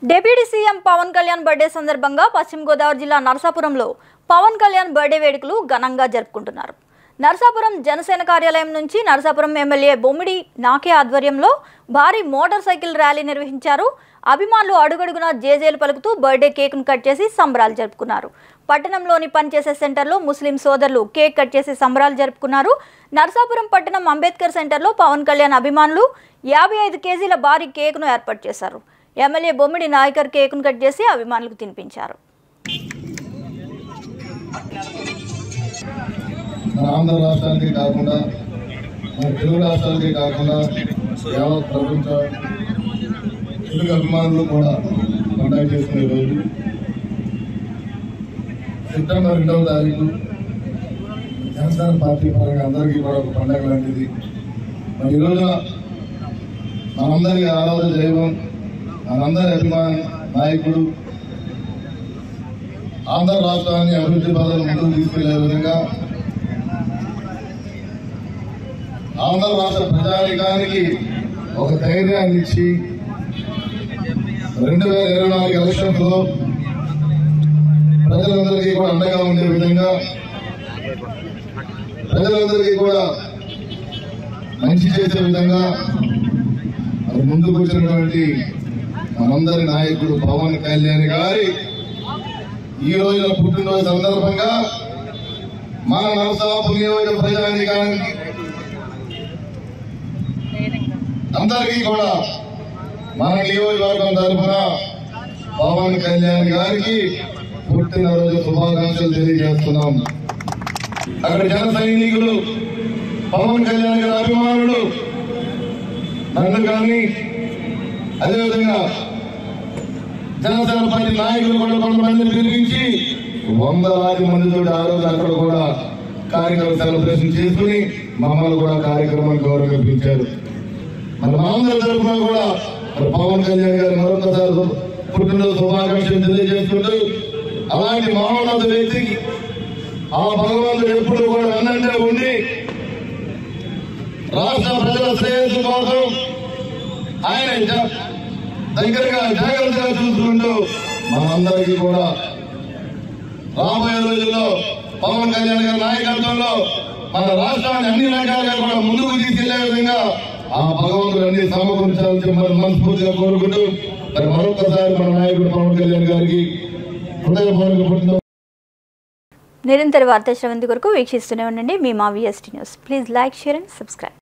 Deputy CM Pawan Kalyan birthday సందర్భంగా పశ్చిమ గోదావరి జిల్లా నరసాపురంలో Pawan Kalyan birthday వేడుకలు ఘనంగా జరుపుకుంటున్నారు. నరసాపురం జనసేన కార్యాలయం నుంచి నరసాపురం ఎమ్మెల్యే బొమ్మిడి నాకే ఆధ్వర్యంలో భారీ మోటార్ సైకిల్ ర్యాలీ నిర్వహించారు. అభిమానులు అడుగడుగునా జేజేలు పలుకుతూ బర్త్డే కేక్ను కట్ చేసి సంబరాలు జరుపుకున్నారు. పట్టణంలోని పనిచేసే సెంటర్లో ముస్లిం సోదరులు కేక్ కట్ చేసి సంబరాలు జరుపుకున్నారు. నరసాపురం పట్టణం అంబేద్కర్ సెంటర్లో పవన్ కళ్యాణ్ అభిమానులు 55 కేజీల భారీ కేక్ను ఏర్పాటు చేశారు. ఎమ్మెల్యే బొమ్మిడి నాయకర్ కేక్ను కట్ చేసి అభిమానులకు తినిపించారు. ఆంధ్ర రాష్ట్రానికి కాకుండా తెలుగు రాష్ట్రాలకి కాకుండా యావత్ ప్రపంచ తెలుగు అభిమానులు కూడా పండుగ చేసుకునే రోజు సెప్టెంబర్ 2వ తారీఖు జనసేన పార్టీ పరంగా అందరికీ కూడా ఒక పండుగ లాంటిది. మరి ఈరోజు మనందరి ఆరాధన దైవం, మనందరి అభిమాన నాయకుడు, ఆంధ్ర రాష్ట్రాన్ని అభివృద్ధి పదాలు ముందుకు తీసుకెళ్లే విధంగా ఆంధ్ర రాష్ట్ర ప్రజానికానికి ఒక ధైర్యాన్ని ఇచ్చి 2024 ఎలక్షన్స్ లో ప్రజలందరికీ కూడా అండగా ఉండే విధంగా, ప్రజలందరికీ కూడా మంచి చేసే విధంగా అది ముందుకు వచ్చినటువంటి మనందరి నాయకుడు పవన్ కళ్యాణ్ గారి ఈ రోజున పుట్టినరోజు సందర్భంగా మన నరసాపురం నియోజక ప్రజానికానికి అందరికీ కూడా మన నియోజకవర్గం తరఫున పవన్ కళ్యాణ్ గారికి పుట్టినరోజు శుభాకాంక్షలు తెలియజేస్తున్నాం. అక్కడ జన సైనికులు, పవన్ కళ్యాణ్ గారి అభిమానులు నన్ను కానీ, అదేవిధంగా జనసేన పార్టీ నాయకులు కూడా కొంతమందిని పిలిపించి వందలాది మందితో ఆ రోజు అక్కడ కూడా కార్యక్రమం సెలబ్రేషన్ చేసుకుని మమ్మల్ని కూడా కార్యక్రమాన్ని గౌరవించారు. మన మనందరి తరఫున కూడా పవన్ కళ్యాణ్ గారు మరొకసారి పుట్టినరోజు శుభాకాంక్షలు తెలియజేస్తుంటూ, అలాంటి మహోన్నత వ్యక్తికి ఆ భగవంతుడు ఎప్పుడు కూడా వెన్నంటే ఉండి రాష్ట్ర ప్రజల శ్రేయస్సు కోసం ఆయన దగ్గరగా జాగ్రత్తగా చూసుకుంటూ మనందరికీ కూడా రాబోయే రోజుల్లో పవన్ కళ్యాణ్ గారి నాయకత్వంలో మన రాష్ట్రాన్ని అన్ని రకాలుగా కూడా ముందుకు తీసుకెళ్లే విధంగా ఆ భగవంతుడు అన్ని సమకూర్చాలని మనం మనస్ఫూర్తిగా కోరుకుంటూ మరి మరొకసారి మన నాయకుడు పవన్ కళ్యాణ్ గారికి హృదయపూర్వక పుట్టిన నిరంతర వార్తా శ్రవంతి కొరకు వీక్షిస్తూనే ఉండండి మీ మా VST news. Please like, share and subscribe.